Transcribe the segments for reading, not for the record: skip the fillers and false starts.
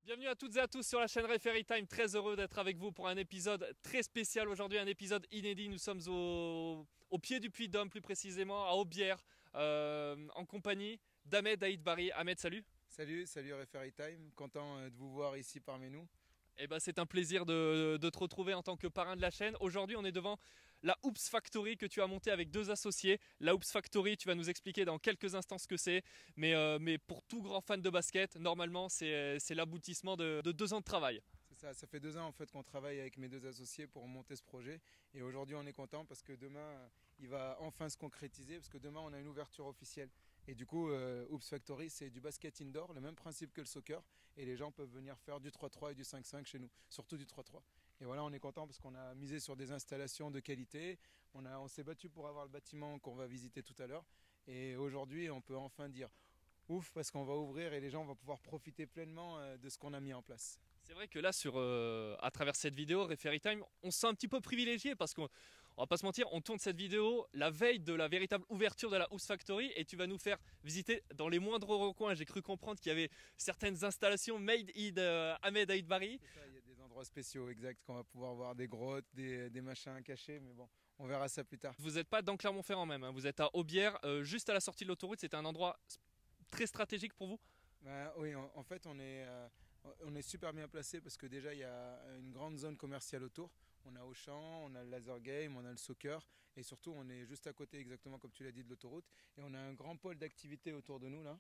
Bienvenue à toutes et à tous sur la chaîne Referee Time, très heureux d'être avec vous pour un épisode très spécial aujourd'hui, un épisode inédit. Nous sommes au pied du Puy-de-Dôme, plus précisément à Aubière, en compagnie d'Ahmed Aïdbari. Ahmed, salut. Salut Referee Time, content de vous voir ici parmi nous. Eh ben, c'est un plaisir de te retrouver en tant que parrain de la chaîne. Aujourd'hui, on est devant la Hoops Factory que tu as montée avec deux associés. La Hoops Factory, tu vas nous expliquer dans quelques instants ce que c'est. Mais pour tout grand fan de basket, normalement, c'est l'aboutissement de 2 ans de travail. C'est ça fait 2 ans en fait qu'on travaille avec mes deux associés pour monter ce projet. Et aujourd'hui, on est content parce que demain, il va enfin se concrétiser. Parce que demain, on a une ouverture officielle. Et du coup, Hoops Factory, c'est du basket indoor, le même principe que le soccer. Et les gens peuvent venir faire du 3-3 et du 5-5 chez nous, surtout du 3-3. Et voilà, on est content parce qu'on a misé sur des installations de qualité. On s'est battu pour avoir le bâtiment qu'on va visiter tout à l'heure. Et aujourd'hui, on peut enfin dire ouf parce qu'on va ouvrir et les gens vont pouvoir profiter pleinement de ce qu'on a mis en place. C'est vrai que là, à travers cette vidéo, Referee Time, on se sent un petit peu privilégié parce qu'on va pas se mentir, on tourne cette vidéo la veille de la véritable ouverture de la Hoops Factory et tu vas nous faire visiter dans les moindres recoins. J'ai cru comprendre qu'il y avait certaines installations made in Ahmed Aïdbari. Il y a des endroits spéciaux, exact, qu'on va pouvoir voir, des grottes, des machins cachés, mais bon, on verra ça plus tard. Vous n'êtes pas dans Clermont-Ferrand même, hein. Vous êtes à Aubière, juste à la sortie de l'autoroute. C'était un endroit très stratégique pour vous? Oui, en fait, on est super bien placé parce que déjà, il y a une grande zone commerciale autour. On a Auchan, on a le laser game, on a le soccer et surtout, on est juste à côté, exactement comme tu l'as dit, de l'autoroute. Et on a un grand pôle d'activité autour de nous là.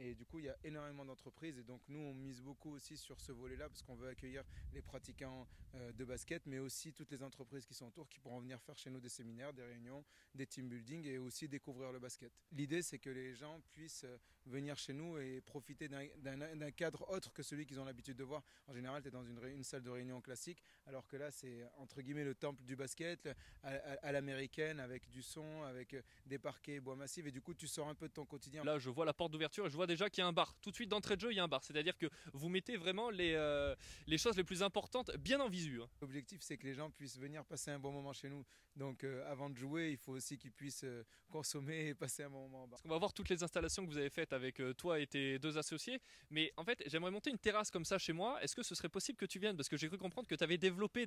Et du coup, il y a énormément d'entreprises et donc nous, on mise beaucoup aussi sur ce volet-là parce qu'on veut accueillir les pratiquants de basket, mais aussi toutes les entreprises qui sont autour qui pourront venir faire chez nous des séminaires, des réunions, des team building et aussi découvrir le basket. L'idée, c'est que les gens puissent venir chez nous et profiter d'un cadre autre que celui qu'ils ont l'habitude de voir. En général, tu es dans une salle de réunion classique, alors que là, c'est entre guillemets le temple du basket à l'américaine, avec du son, avec des parquets bois massif et du coup, tu sors un peu de ton quotidien. Là, je vois la porte d'ouverture et je vois déjà qu'il y a un bar. Tout de suite d'entrée de jeu, il y a un bar. C'est-à-dire que vous mettez vraiment les choses les plus importantes bien en visu. L'objectif, c'est que les gens puissent venir passer un bon moment chez nous. Donc avant de jouer, il faut aussi qu'ils puissent consommer et passer un bon moment en bar. On va voir toutes les installations que vous avez faites avec toi et tes deux associés. Mais en fait, j'aimerais monter une terrasse comme ça chez moi. Est-ce que ce serait possible que tu viennes? Parce que j'ai cru comprendre que tu avais développé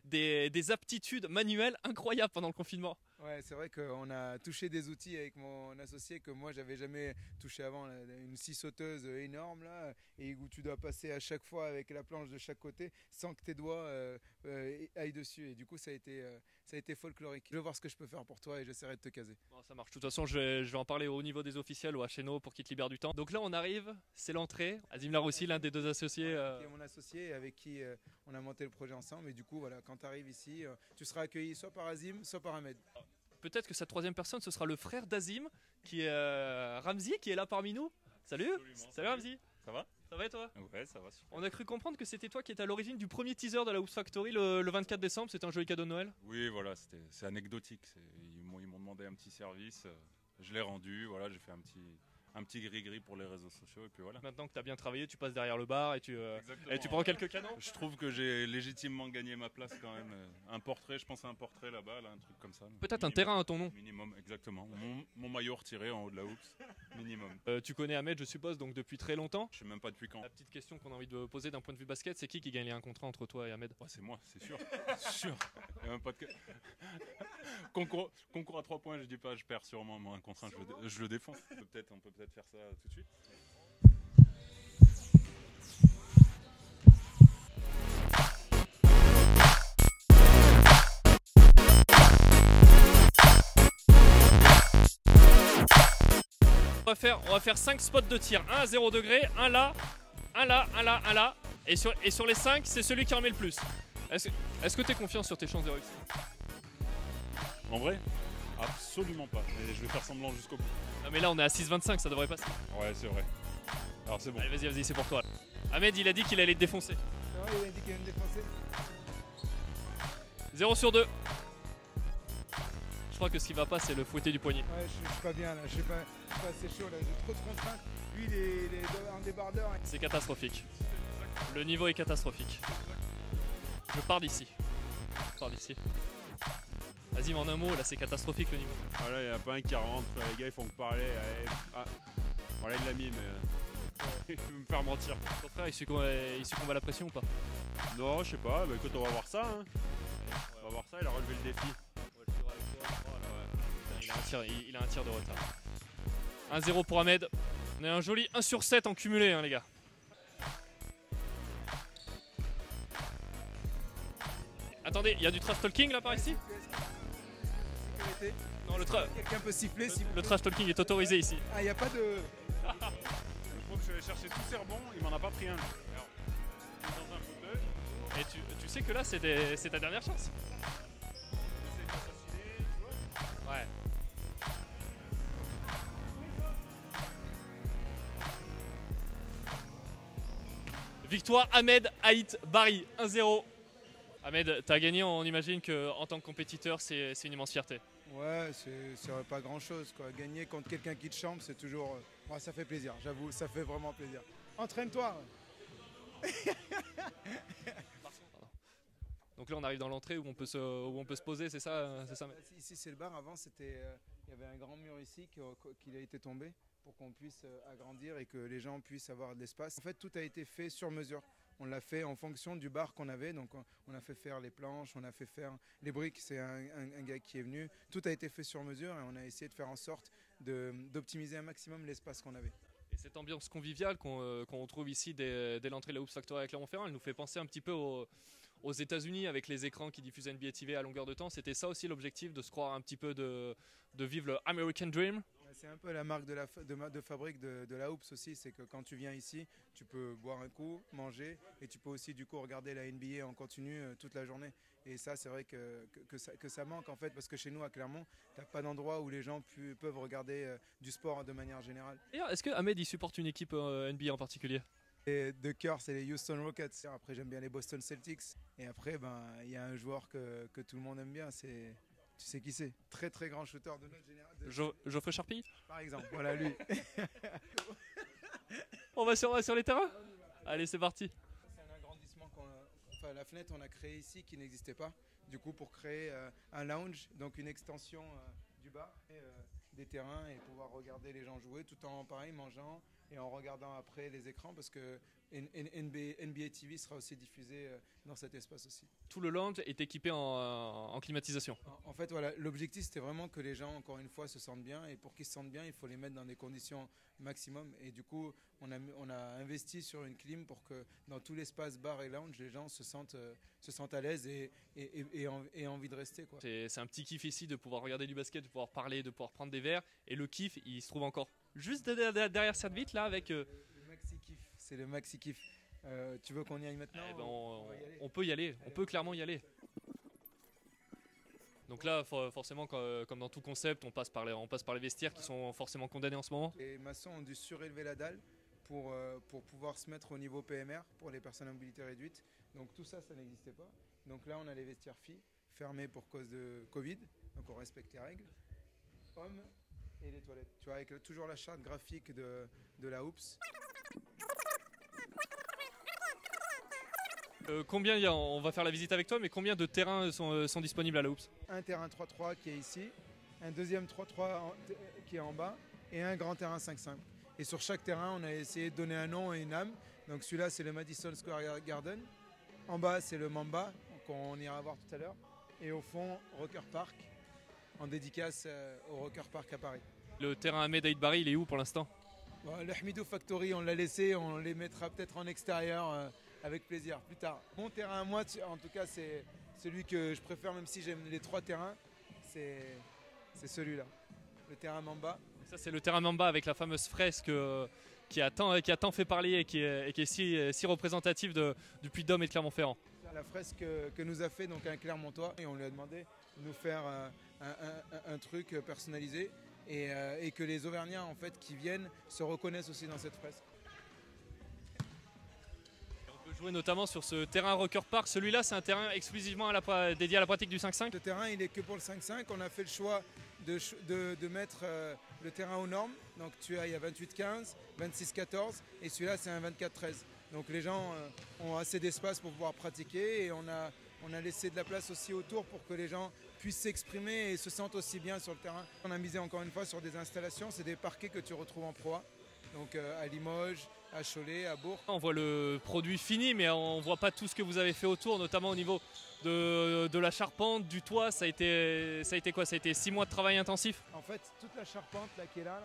des aptitudes manuelles incroyables pendant le confinement. Ouais, c'est vrai qu'on a touché des outils avec mon associé que moi j'avais jamais touché avant, une scie sauteuse énorme là, et où tu dois passer à chaque fois avec la planche de chaque côté sans que tes doigts aillent dessus. Et du coup ça a été folklorique. Je vais voir ce que je peux faire pour toi et j'essaierai de te caser. Bon, ça marche. De toute façon, je vais en parler au niveau des officiels ou à Cheno pour qu'ils te libèrent du temps. Donc là, on arrive, c'est l'entrée. Azim Laroussi, l'un des deux associés. Qui est mon associé avec qui on a monté le projet ensemble. Et du coup, voilà, quand tu arrives ici, tu seras accueilli soit par Azim, soit par Ahmed. Peut-être que cette troisième personne, ce sera le frère d'Azim, qui est Ramzi, qui est là parmi nous. Salut. Absolument. Salut Ramzi. Ça va? Ça va et toi? Ouais, ça va super. On a cru comprendre que c'était toi qui étais à l'origine du premier teaser de la Hoops Factory le 24 décembre. C'était un joli cadeau de Noël. Oui, voilà, c'est anecdotique. Ils m'ont demandé un petit service, je l'ai rendu, voilà, j'ai fait un petit gris-gris pour les réseaux sociaux et puis voilà. Maintenant que tu as bien travaillé, tu passes derrière le bar et tu Exactement. prends quelques canons. Je trouve que j'ai légitimement gagné ma place quand même. Un portrait, je pense à un portrait là-bas, là, un truc comme ça. Peut-être un Minimum. terrain à ton nom. Minimum, exactement. Mon maillot retiré en haut de la hoops, minimum. Tu connais Ahmed, je suppose, donc depuis très longtemps. Je sais même pas depuis quand. La petite question qu'on a envie de poser d'un point de vue basket, c'est qui gagne un contrat entre toi et Ahmed? Ouais, c'est moi, c'est sûr. C'est sûr. Il y a même pas de... Concours à 3 points, je dis pas, je perds sûrement moi, un contrat, je le défends. On peut peut-être faire ça tout de suite. On va faire 5 spots de tir, un à 0 degré, un là, un là, un là, un là. Et sur les 5, c'est celui qui en met le plus. Est-ce que tu es confiant sur tes chances de réussir? En vrai, absolument pas. Et je vais faire semblant jusqu'au bout. Non mais là on est à 6,25, ça devrait passer. Ouais, c'est vrai. Alors c'est bon. Allez vas-y, c'est pour toi. Ahmed il a dit qu'il allait te défoncer. C'est vrai, il a dit qu'il allait me défoncer. 0 sur 2. Je crois que ce qui va pas c'est le fouetté du poignet. Ouais, je suis pas bien là, je suis pas assez chaud là, j'ai trop de contraintes. Lui, il est un débardeur. C'est catastrophique. Le niveau est catastrophique. Je pars d'ici. Vas-y, en un mot, là c'est catastrophique le niveau. Voilà, il n'y a pas un 40, les gars ils font que parler. Allez. Ah, voilà, il l'a mis, mais. Il veut me faire mentir. Ton frère, il succombe à la pression ou pas? Non, je sais pas, bah écoute, on va voir ça. Hein. On va voir ça, il a relevé le défi. Il a un tir de retard. 1-0 pour Ahmed. On a un joli 1 sur 7 en cumulé, hein, les gars. Attendez, il y a du trash talking là par ici? Non, Quelqu'un peut siffler le trash talking est autorisé ici. Ah, il n'y a pas de... Je crois que je suis allé chercher tous ses rebonds, il m'en a pas pris un. Alors, il est dans un fauteuil. Et tu sais que là, c'est ta dernière chance. J'essaie de m'assassiner, tu vois. Ouais. Victoire Ahmed Haït Barry, 1-0. Ahmed, t'as gagné, on imagine qu'en tant que compétiteur, c'est une immense fierté. Ouais, c'est pas grand chose quoi. Gagner contre quelqu'un qui te chambre, c'est toujours. Ça fait plaisir, j'avoue, ça fait vraiment plaisir. Entraîne-toi. Donc là, on arrive dans l'entrée où on peut se poser, c'est ça, Ici, c'est le bar. Avant, il y avait un grand mur ici qui a été tombé pour qu'on puisse agrandir et que les gens puissent avoir de l'espace. En fait, tout a été fait sur mesure. On l'a fait en fonction du bar qu'on avait, donc on a fait faire les planches, on a fait faire les briques, c'est un gars qui est venu. Tout a été fait sur mesure et on a essayé de faire en sorte d'optimiser un maximum l'espace qu'on avait. Et cette ambiance conviviale qu'on trouve ici dès l'entrée de la Hoops Factory à Clermont-Ferrand, elle nous fait penser un petit peu aux États-Unis avec les écrans qui diffusent NBA TV à longueur de temps. C'était ça aussi l'objectif, de se croire un petit peu, de vivre le American Dream. C'est un peu la marque de fabrique de la Hoops aussi, c'est que quand tu viens ici, tu peux boire un coup, manger et tu peux aussi du coup regarder la NBA en continu toute la journée. Et ça, c'est vrai que ça manque en fait, parce que chez nous à Clermont, tu n'as pas d'endroit où les gens peuvent regarder du sport de manière générale. D'ailleurs, est-ce que Ahmed il supporte une équipe NBA en particulier? Et de cœur, c'est les Houston Rockets. Après, j'aime bien les Boston Celtics. Et après, il y a un joueur que tout le monde aime bien, tu sais qui c'est? Très très grand shooter de notre génération. Geoffrey Charpie? Par exemple, voilà lui. On va sur les terrains? Allez, c'est parti. C'est un agrandissement la fenêtre on a créé ici qui n'existait pas. Du coup, pour créer un lounge, donc une extension du bar et des terrains et pouvoir regarder les gens jouer tout en pareil mangeant et en regardant après les écrans parce que NBA TV sera aussi diffusé dans cet espace aussi. Tout le lounge est équipé en climatisation. En fait, voilà, l'objectif c'était vraiment que les gens, encore une fois, se sentent bien et pour qu'ils se sentent bien, il faut les mettre dans des conditions maximum et du coup, on a investi sur une clim pour que dans tout l'espace bar et lounge, les gens se sentent à l'aise et envie de rester, quoi. C'est un petit kiff ici de pouvoir regarder du basket, de pouvoir parler, de pouvoir prendre des verres et le kiff, il se trouve encore juste derrière cette vitre là avec... Le maxi kiff, c'est le maxi kiff. Tu veux qu'on y aille maintenant? On peut y aller, on peut clairement y aller. Donc là, forcément, comme dans tout concept, on passe par les vestiaires qui sont forcément condamnés en ce moment. Les maçons ont dû surélever la dalle pour pouvoir se mettre au niveau PMR pour les personnes à mobilité réduite. Donc tout ça, ça n'existait pas. Donc là, on a les vestiaires filles fermés pour cause de Covid. Donc on respecte les règles. Hommes et les toilettes. Tu vois, avec toujours la charte graphique de la Hoops. On va faire la visite avec toi, mais combien de terrains sont disponibles à la Hoops? Un terrain 3-3 qui est ici, un deuxième 3-3 qui est en bas et un grand terrain 5-5. Et sur chaque terrain, on a essayé de donner un nom et une âme. Donc celui-là, c'est le Madison Square Garden. En bas, c'est le Mamba, qu'on ira voir tout à l'heure. Et au fond, Rocker Park, en dédicace au Rocker Park à Paris. Le terrain Ahmed Haït Barry, il est où pour l'instant? Le Hamidou Factory, on l'a laissé, on les mettra peut-être en extérieur avec plaisir plus tard. Mon terrain à moi, en tout cas, c'est celui que je préfère, même si j'aime les trois terrains, c'est celui-là, le terrain Mamba. Ça, c'est le terrain Mamba avec la fameuse fresque qui a tant fait parler et qui est si représentative du Puy-de-Dôme et de Clermont-Ferrand. La fresque que nous a fait donc un Clermontois et on lui a demandé de nous faire un truc personnalisé et que les Auvergnats en fait qui viennent se reconnaissent aussi dans cette fresque. On peut jouer notamment sur ce terrain Rocker Park. Celui-là, c'est un terrain exclusivement dédié à la pratique du 5-5. Ce terrain, il est que pour le 5-5. On a fait le choix de mettre le terrain aux normes. Donc il y a 28-15, 26-14 et celui-là c'est un 24-13. Donc les gens ont assez d'espace pour pouvoir pratiquer et on a laissé de la place aussi autour pour que les gens puissent s'exprimer et se sentent aussi bien sur le terrain. On a misé encore une fois sur des installations, c'est des parquets que tu retrouves en Pro A. Donc à Limoges, à Cholet, à Bourg. On voit le produit fini, mais on voit pas tout ce que vous avez fait autour, notamment au niveau de la charpente, du toit. Ça a été quoi? Ça a été 6 mois de travail intensif? En fait, toute la charpente là, qui est là,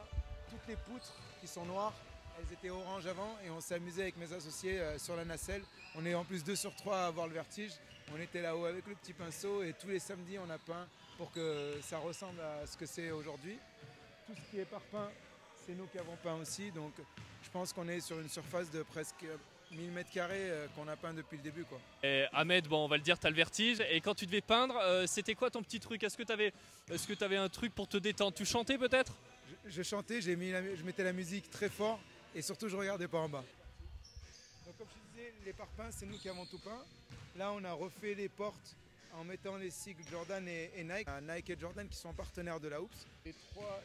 toutes les poutres qui sont noires, elles étaient orange avant et on s'est amusé avec mes associés sur la nacelle. On est en plus 2 sur 3 à avoir le vertige. On était là-haut avec le petit pinceau et tous les samedis on a peint pour que ça ressemble à ce que c'est aujourd'hui. Tout ce qui est parpaing, c'est nous qui avons peint aussi. Donc je pense qu'on est sur une surface de presque 1000 m² qu'on a peint depuis le début, quoi. Et Ahmed, bon, on va le dire, tu as le vertige. Et quand tu devais peindre, c'était quoi ton petit truc? Est-ce que tu avais un truc pour te détendre? Tu chantais peut-être? Je chantais, je mettais la musique très fort et surtout je regardais pas en bas. Donc comme je disais, les parpaings, c'est nous qui avons tout peint. Là, on a refait les portes en mettant les sigles Jordan et Nike. Nike et Jordan qui sont partenaires de la Hoops.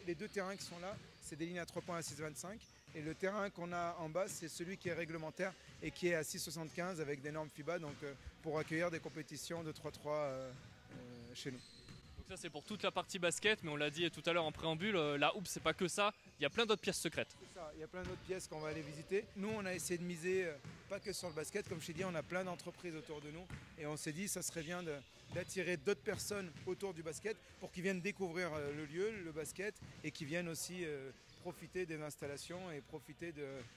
Les 2 terrains qui sont là, c'est des lignes à 3 points à 6,25. Et le terrain qu'on a en bas, c'est celui qui est réglementaire et qui est à 6,75 avec des normes FIBA, donc pour accueillir des compétitions de 3-3 chez nous. Donc ça c'est pour toute la partie basket, mais on l'a dit tout à l'heure en préambule, la Hoops c'est pas que ça, il y a plein d'autres pièces secrètes. C'est ça, il y a plein d'autres pièces qu'on va aller visiter. Nous on a essayé de miser pas que sur le basket, comme je t'ai dit, on a plein d'entreprises autour de nous et on s'est dit ça serait bien d'attirer d'autres personnes autour du basket pour qu'ils viennent découvrir le lieu, le basket et qu'ils viennent aussi profiter des installations et profiter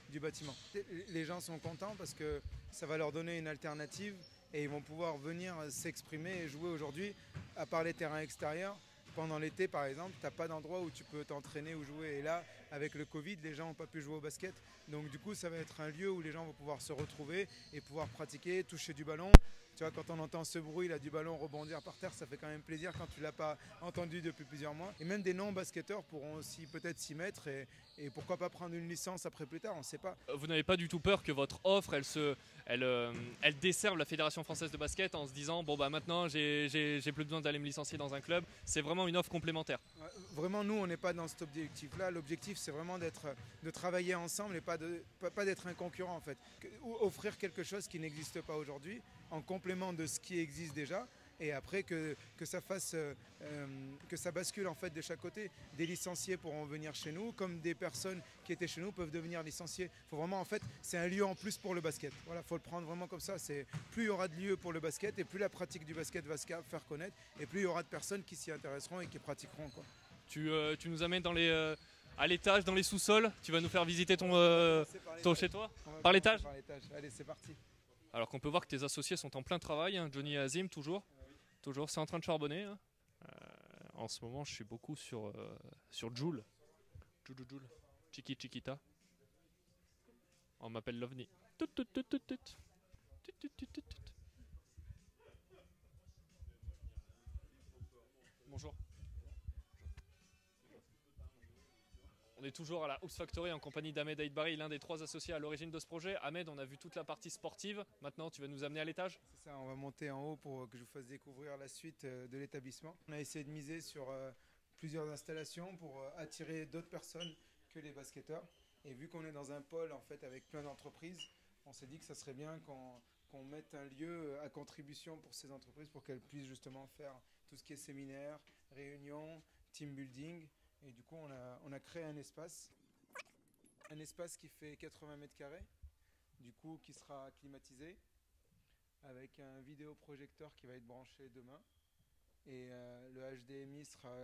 du bâtiment. Les gens sont contents parce que ça va leur donner une alternative et ils vont pouvoir venir s'exprimer et jouer aujourd'hui. À part les terrains extérieurs, pendant l'été par exemple, tu n'as pas d'endroit où tu peux t'entraîner ou jouer. Et là, avec le Covid, les gens n'ont pas pu jouer au basket. Donc du coup, ça va être un lieu où les gens vont pouvoir se retrouver et pouvoir pratiquer, toucher du ballon. Tu vois, quand on entend ce bruit là du ballon rebondir par terre, ça fait quand même plaisir quand tu ne l'as pas entendu depuis plusieurs mois. Et même des non-basketteurs pourront aussi peut-être s'y mettre et pourquoi pas prendre une licence après plus tard, on ne sait pas. Vous n'avez pas du tout peur que votre offre, elle desserve la Fédération Française de Basket en se disant bon bah maintenant j'ai plus besoin d'aller me licencier dans un club, c'est vraiment une offre complémentaire? Vraiment nous on n'est pas dans cet objectif là, l'objectif c'est vraiment de travailler ensemble et pas d'être un concurrent en fait. Offrir quelque chose qui n'existe pas aujourd'hui en complément de ce qui existe déjà et après que ça fasse que ça bascule en fait de chaque côté. Des licenciés pourront venir chez nous comme des personnes qui étaient chez nous peuvent devenir licenciés. Faut vraiment en fait c'est un lieu en plus pour le basket. Voilà, faut le prendre vraiment comme ça. C'est plus il y aura de lieux pour le basket et plus la pratique du basket va se faire connaître et plus il y aura de personnes qui s'y intéresseront et qui pratiqueront, quoi. Tu nous amènes à l'étage, dans les sous-sols. Tu vas nous faire visiter ton chez toi par l'étage. Allez, c'est parti. Alors qu'on peut voir que tes associés sont en plein travail, hein. Johnny et Azim toujours, c'est en train de charbonner. Hein. En ce moment, je suis beaucoup sur Joule, Chiquita. On m'appelle l'OVNI. Bonjour. On est toujours à la Hoops Factory en compagnie d'Ahmed Aïdbari, l'un des 3 associés à l'origine de ce projet. Ahmed, on a vu toute la partie sportive. Maintenant, tu vas nous amener à l'étage? C'est ça, on va monter en haut pour que je vous fasse découvrir la suite de l'établissement. On a essayé de miser sur plusieurs installations pour attirer d'autres personnes que les basketteurs. Et vu qu'on est dans un pôle en fait avec plein d'entreprises, on s'est dit que ça serait bien qu'on mette un lieu à contribution pour ces entreprises pour qu'elles puissent justement faire tout ce qui est séminaire, réunion, team building. Et du coup, on a créé un espace qui fait 80 m², du coup, qui sera climatisé, avec un vidéoprojecteur qui va être branché demain. Et le HDMI sera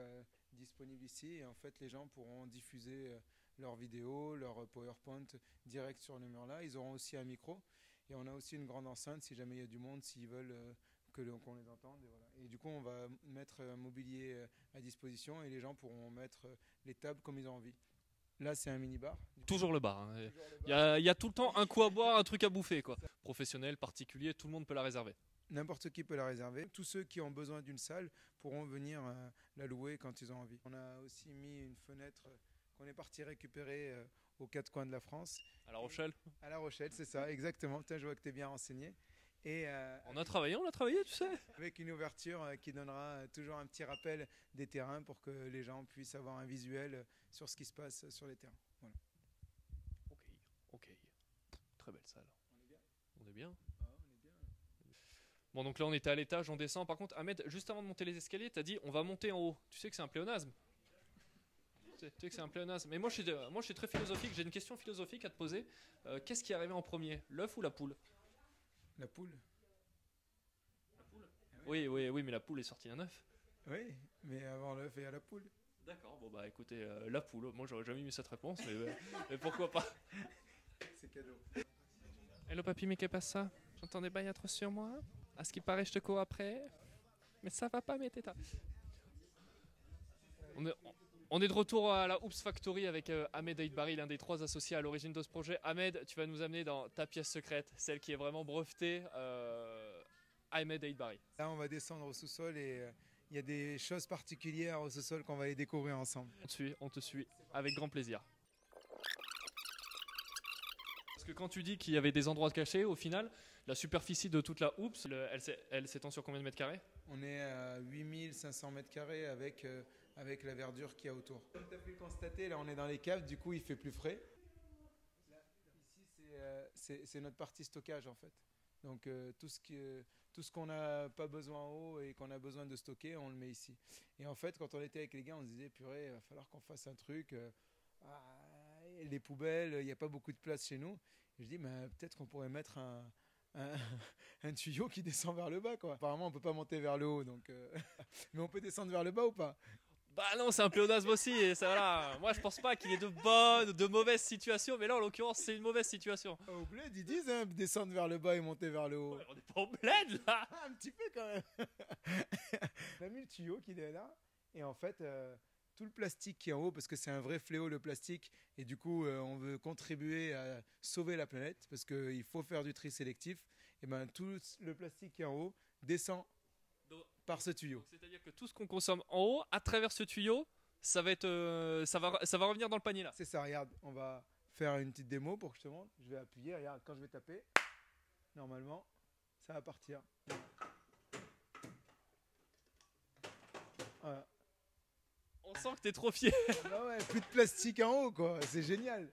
disponible ici. Et en fait, les gens pourront diffuser leurs vidéos, leurs PowerPoint direct sur le mur là. Ils auront aussi un micro. Et on a aussi une grande enceinte si jamais il y a du monde, s'ils veulent qu'on les entende. Et, voilà. Et du coup, on va mettre un mobilier à disposition et les gens pourront mettre les tables comme ils ont envie. Là, c'est un mini-bar. Toujours le bar. Hein. Il y a tout le temps un coup à boire, un truc à bouffer, quoi. Professionnel, particulier, tout le monde peut la réserver. N'importe qui peut la réserver. Tous ceux qui ont besoin d'une salle pourront venir la louer quand ils ont envie. On a aussi mis une fenêtre qu'on est parti récupérer aux 4 coins de la France. À La Rochelle? À La Rochelle, c'est ça, exactement. Putain, je vois que tu es bien renseigné. Et on a travaillé, tu sais. Avec une ouverture qui donnera toujours un petit rappel des terrains pour que les gens puissent avoir un visuel sur ce qui se passe sur les terrains. Voilà. Ok. Très belle salle. On est bien. Ah, on est bien. Bon, donc là on était à l'étage, on descend. Par contre, Ahmed, juste avant de monter les escaliers, t'as dit on va monter en haut. Tu sais que c'est un pléonasme? Tu sais que c'est un pléonasme. Mais moi je suis très philosophique, j'ai une question philosophique à te poser. Qu'est-ce qui est arrivé en premier, l'œuf ou la poule? La poule. Oui, oui, oui, mais la poule est sortie d'un œuf. Oui, mais avant l'œuf et à la poule. D'accord, bon bah écoutez, la poule, moi j'aurais jamais mis cette réponse, mais pourquoi pas. C'est cadeau. Hello papy, mais qu'est-ce que ça? J'entendais pas être sur moi. À ce qui paraît, je te cours après. Mais ça va pas, mes tétas. On est de retour à la Oops Factory avec Ahmed Aïdbari, l'un des 3 associés à l'origine de ce projet. Ahmed, tu vas nous amener dans ta pièce secrète, celle qui est vraiment brevetée, Ahmed Aïdbari. Là, on va descendre au sous-sol et il y a des choses particulières au sous-sol qu'on va les découvrir ensemble. On te suit, avec grand plaisir. Parce que quand tu dis qu'il y avait des endroits cachés, au final, la superficie de toute la Oops, elle s'étend sur combien de mètres carrés? On est à 8500 mètres carrés avec la verdure qu'il y a autour. Comme tu as pu le constater, là on est dans les caves, du coup il fait plus frais. Là, ici c'est notre partie stockage en fait. Donc tout ce qu'on n'a pas besoin en haut et qu'on a besoin de stocker, on le met ici. Et en fait quand on était avec les gars, on se disait purée, il va falloir qu'on fasse un truc. Les poubelles, il n'y a pas beaucoup de place chez nous. Et je dis peut-être qu'on pourrait mettre un tuyau qui descend vers le bas quoi. Apparemment on peut pas monter vers le haut donc mais on peut descendre vers le bas ou pas? Bah non, c'est un pléonasme aussi, et ça, voilà. Moi je pense pas qu'il y ait de bonnes ou de mauvaises situations, mais là en l'occurrence c'est une mauvaise situation. Au bled ils disent descendre vers le bas et monter vers le haut. Ouais, on est pas au bled là. Un petit peu quand même. On a mis le tuyau qui est là et en fait tout le plastique qui est en haut, parce que c'est un vrai fléau le plastique, et du coup on veut contribuer à sauver la planète, parce qu'il faut faire du tri sélectif, et ben tout le plastique qui est en haut descend par ce tuyau. C'est-à-dire que tout ce qu'on consomme en haut, à travers ce tuyau, ça va revenir dans le panier là. C'est ça, regarde, on va faire une petite démo pour que je te montre. Je vais appuyer, regarde, quand je vais taper, normalement, ça va partir. Voilà. On sent que t'es trop fier. Ah ouais, plus de plastique en haut, quoi. C'est génial.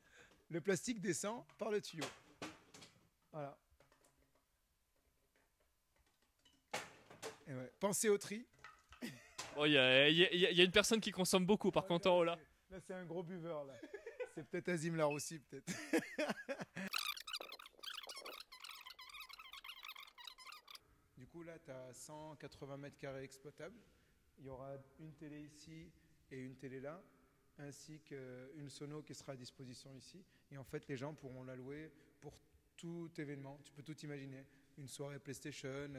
Le plastique descend par le tuyau. Voilà. Et ouais. Pensez au tri. Bon, il y a une personne qui consomme beaucoup par contre en haut là. Là, c'est un gros buveur. Là. C'est peut-être Azim Laroussi, peut-être. Du coup, là, tu as 180 mètres carrés exploitables. Il y aura une télé ici et une télé là, ainsi qu'une sono qui sera à disposition ici. Et en fait, les gens pourront la louer pour tout événement. Tu peux tout imaginer. Une soirée PlayStation,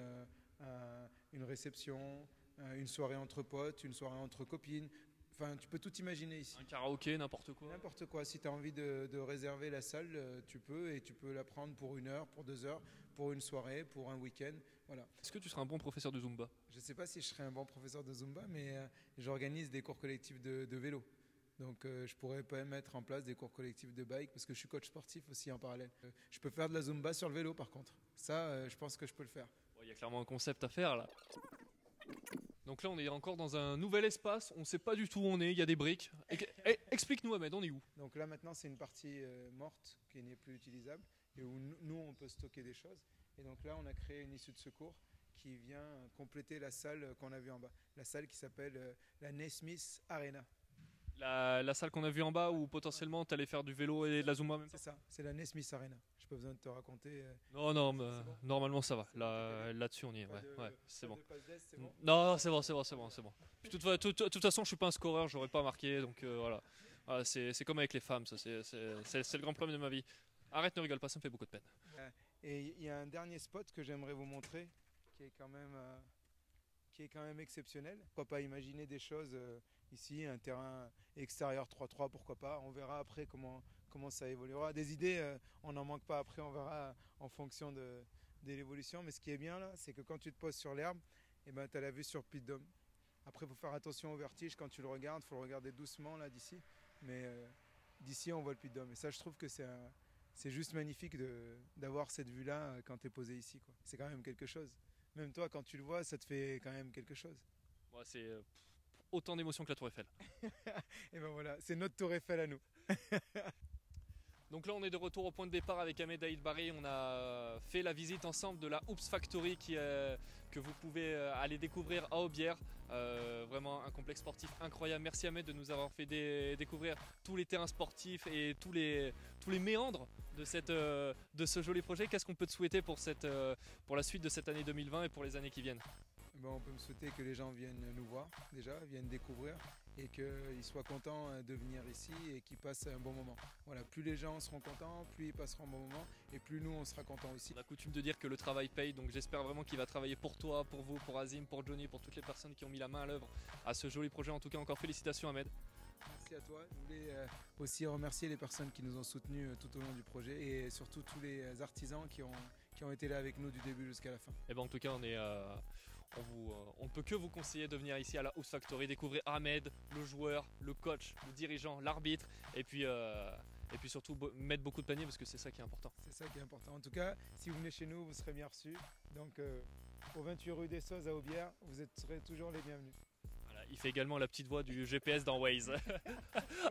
une réception, une soirée entre potes, une soirée entre copines. Enfin, tu peux tout imaginer ici. Un karaoké, n'importe quoi. N'importe quoi. Si tu as envie de réserver la salle, tu peux, et tu peux la prendre pour 1 heure, pour 2 heures, pour une soirée, pour un week-end. Voilà. Est-ce que tu seras un bon professeur de Zumba? Je ne sais pas si je serai un bon professeur de Zumba, mais j'organise des cours collectifs de vélo. Donc je pourrais pas mettre en place des cours collectifs de bike, parce que je suis coach sportif aussi en parallèle. Je peux faire de la Zumba sur le vélo par contre. Ça, je pense que je peux le faire. Il y a clairement un concept à faire là. Donc là on est encore dans un nouvel espace, on ne sait pas du tout où on est, il y a des briques. Explique-nous Ahmed, on est où? Donc là maintenant c'est une partie morte qui n'est plus utilisable, et où nous on peut stocker des choses. Et donc là on a créé une issue de secours qui vient compléter la salle qu'on a vue en bas. La salle qui s'appelle la Naismith Arena. La salle qu'on a vue en bas où potentiellement tu allais faire du vélo et de la Zumba en même temps? C'est ça, c'est la Naismith Arena. J'ai pas besoin de te raconter. Non, mais bon. normalement ça va. Là-dessus on y est. C'est bon. Bon. Non, c'est bon. Puis, de toute façon, je suis pas un scoreur, j'aurais pas marqué, donc voilà. C'est comme avec les femmes, ça. C'est le grand problème de ma vie. Arrête, ne rigole pas, ça me fait beaucoup de peine. Et il y a un dernier spot que j'aimerais vous montrer, qui est quand même exceptionnel. Pourquoi pas imaginer des choses ici, un terrain extérieur 3-3, pourquoi pas. On verra après comment ça évoluera. Des idées, on n'en manque pas, après on verra en fonction de l'évolution. Mais ce qui est bien là, c'est que quand tu te poses sur l'herbe, tu as la vue sur Puy de Dôme. Après, il faut faire attention au vertige quand tu le regardes, il faut le regarder doucement là d'ici. Mais d'ici, on voit le Puy de Dôme. Et ça, je trouve que c'est juste magnifique d'avoir cette vue-là quand tu es posé ici, quoi. C'est quand même quelque chose. Même toi, quand tu le vois, ça te fait quand même quelque chose. Ouais, c'est autant d'émotions que la Tour Eiffel. Et ben voilà, c'est notre Tour Eiffel à nous. Donc là on est de retour au point de départ avec Ahmed Aïdbari. On a fait la visite ensemble de la Hoops Factory que vous pouvez aller découvrir à Aubière. Vraiment un complexe sportif incroyable. Merci Ahmed de nous avoir fait découvrir tous les terrains sportifs et tous les méandres de ce joli projet. Qu'est-ce qu'on peut te souhaiter pour la suite de cette année 2020 et pour les années qui viennent? On peut me souhaiter que les gens viennent nous voir déjà, viennent découvrir et qu'ils soient contents de venir ici et qu'ils passent un bon moment. Voilà, plus les gens seront contents, plus ils passeront un bon moment et plus nous on sera contents aussi. On a coutume de dire que le travail paye, donc j'espère vraiment qu'il va travailler pour toi, pour vous, pour Azim, pour Johnny, pour toutes les personnes qui ont mis la main à l'œuvre à ce joli projet. En tout cas, encore félicitations Ahmed. Merci à toi. Je voulais aussi remercier les personnes qui nous ont soutenus tout au long du projet et surtout tous les artisans qui ont été là avec nous du début jusqu'à la fin. Et en tout cas, on ne peut que vous conseiller de venir ici à la Hoops Factory, découvrir Ahmed, le joueur, le coach, le dirigeant, l'arbitre, et puis surtout mettre beaucoup de paniers parce que c'est ça qui est important. C'est ça qui est important. En tout cas, si vous venez chez nous, vous serez bien reçus. Donc au 28 rue des Sauces à Aubière, serez toujours les bienvenus. Voilà, il fait également la petite voix du GPS dans Waze. Ouais,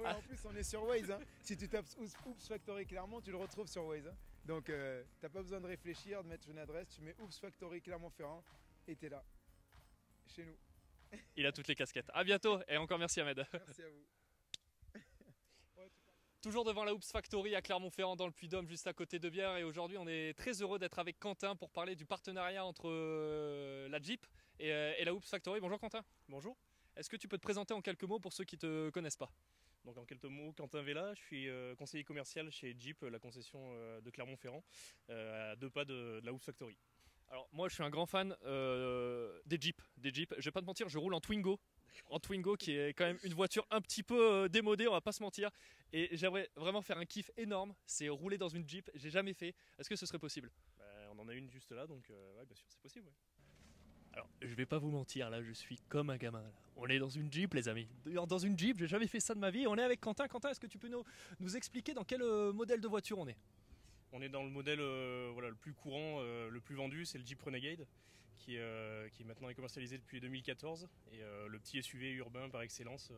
en plus, on est sur Waze. Hein. Si tu tapes Hoops Factory Clermont, tu le retrouves sur Waze. Hein. Donc t'as pas besoin de réfléchir, de mettre une adresse. Tu mets Hoops Factory Clermont-Ferrand et t'es là, chez nous. Il a toutes les casquettes. À bientôt et encore merci Ahmed. Merci à vous. Toujours devant la Hoops Factory à Clermont-Ferrand dans le Puy-de-Dôme, juste à côté de Bière. Et aujourd'hui, on est très heureux d'être avec Quentin pour parler du partenariat entre la Jeep et la Hoops Factory. Bonjour Quentin. Bonjour. Est-ce que tu peux te présenter en quelques mots pour ceux qui ne te connaissent pas? Donc en quelques mots, Quentin Vella, je suis conseiller commercial chez Jeep, la concession de Clermont-Ferrand, à 2 pas de la Hoops Factory. Alors moi je suis un grand fan des Jeeps. Je vais pas te mentir, je roule en Twingo. En Twingo qui est quand même une voiture un petit peu démodée, on va pas se mentir. Et j'aimerais vraiment faire un kiff énorme, c'est rouler dans une Jeep, j'ai jamais fait. Est-ce que ce serait possible? On en a une juste là, donc ouais, bien sûr c'est possible. Ouais. Alors je vais pas vous mentir, là je suis comme un gamin. Là. On est dans une Jeep les amis. D'ailleurs dans une Jeep, j'ai jamais fait ça de ma vie. On est avec Quentin. Quentin, est-ce que tu peux nous expliquer dans quel modèle de voiture on est? On est dans le modèle le plus courant, le plus vendu, c'est le Jeep Renegade, qui maintenant est commercialisé depuis 2014. Et le petit SUV urbain par excellence,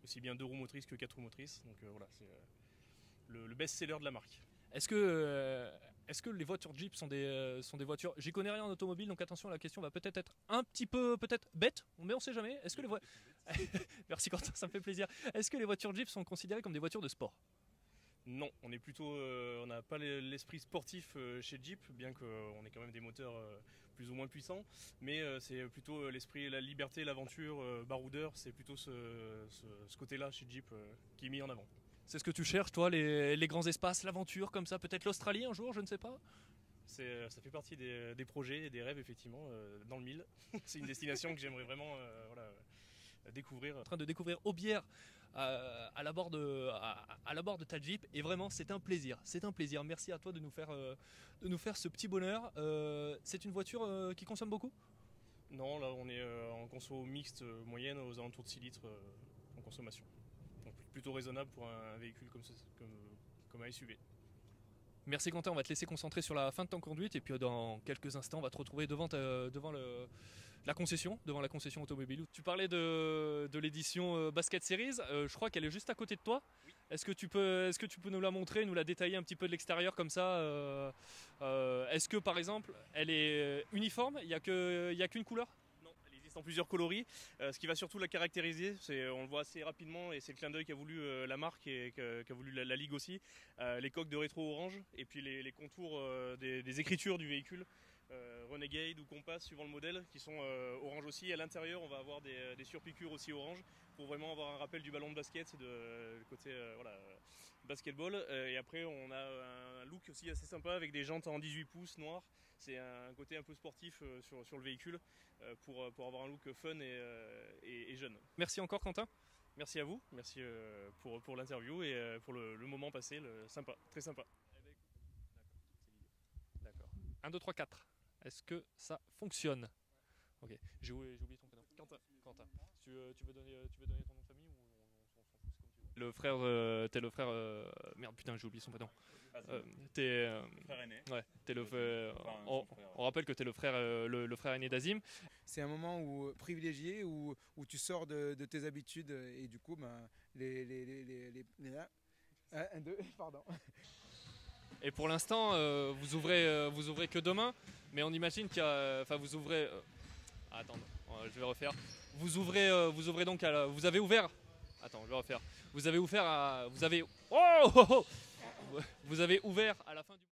aussi bien 2 roues motrices que 4 roues motrices. Donc voilà, c'est le best-seller de la marque. Est-ce que les voitures Jeep sont des voitures... J'y connais rien en automobile, donc attention, la question va peut-être être un petit peu bête, mais on sait jamais. Est-ce que les voitures... Merci Quentin, ça me fait plaisir. Est-ce que les voitures Jeep sont considérées comme des voitures de sport? Non, on est plutôt, on n'a pas l'esprit sportif chez Jeep, bien qu'on ait quand même des moteurs plus ou moins puissants, mais c'est plutôt l'esprit, la liberté, l'aventure, baroudeur, c'est plutôt ce côté-là chez Jeep qui est mis en avant. C'est ce que tu cherches, toi, les grands espaces, l'aventure comme ça, peut-être l'Australie un jour, je ne sais pas. Ça fait partie des projets et des rêves, effectivement, dans le mille. C'est une destination que j'aimerais vraiment découvrir. En train de découvrir Aubière à la bord de ta Jeep, et vraiment c'est un plaisir. Merci à toi de nous faire ce petit bonheur. C'est une voiture qui consomme beaucoup? Non, là on est en conso mixte moyenne aux alentours de 6 litres en consommation. Donc plutôt raisonnable pour un véhicule comme un SUV. Merci Quentin, on va te laisser concentrer sur la fin de ton conduite et puis dans quelques instants on va te retrouver devant la concession automobile. Tu parlais de l'édition Basket Series, je crois qu'elle est juste à côté de toi. Oui. Est-ce que tu peux nous la montrer, nous la détailler un petit peu de l'extérieur comme ça? Est-ce que par exemple elle est uniforme, il n'y a qu'une couleur? Elle existe en plusieurs coloris. Ce qui va surtout la caractériser, on le voit assez rapidement et c'est le clin d'œil qu'a voulu la marque et qu'a voulu la Ligue aussi. Les coques de rétro orange et puis les contours des écritures du véhicule. Renegade ou Compass suivant le modèle qui sont orange aussi. À l'intérieur on va avoir des surpiqûres aussi orange pour vraiment avoir un rappel du ballon de basket et le côté basketball. Et après on a un look aussi assez sympa avec des jantes en 18 pouces noires. C'est un côté un peu sportif sur le véhicule pour avoir un look fun et jeune. Merci encore Quentin. Merci à vous, merci pour l'interview et pour le moment passé, sympa, très sympa. D'accord. 1, 2, 3, 4. Est-ce que ça fonctionne? Ok, j'ai oublié ton prénom. Quentin. Tu veux donner ton nom de famille ou on s'en fout, c'est comme tu veux. Le frère, t'es le frère. Merde, putain, j'ai oublié son prénom. T'es Le frère aîné. Ouais, t'es le frère. On rappelle que t'es le frère aîné d'Azim. C'est un moment privilégié où tu sors de tes habitudes et du coup, Un, deux, pardon. Et pour l'instant, vous ouvrez que demain, mais on imagine qu'il y a, enfin vous ouvrez. Attends, je vais refaire. Vous ouvrez donc vous avez ouvert. Attends, je vais refaire. Vous avez ouvert à, vous avez. Oh, oh, oh. Vous avez ouvert à la fin du.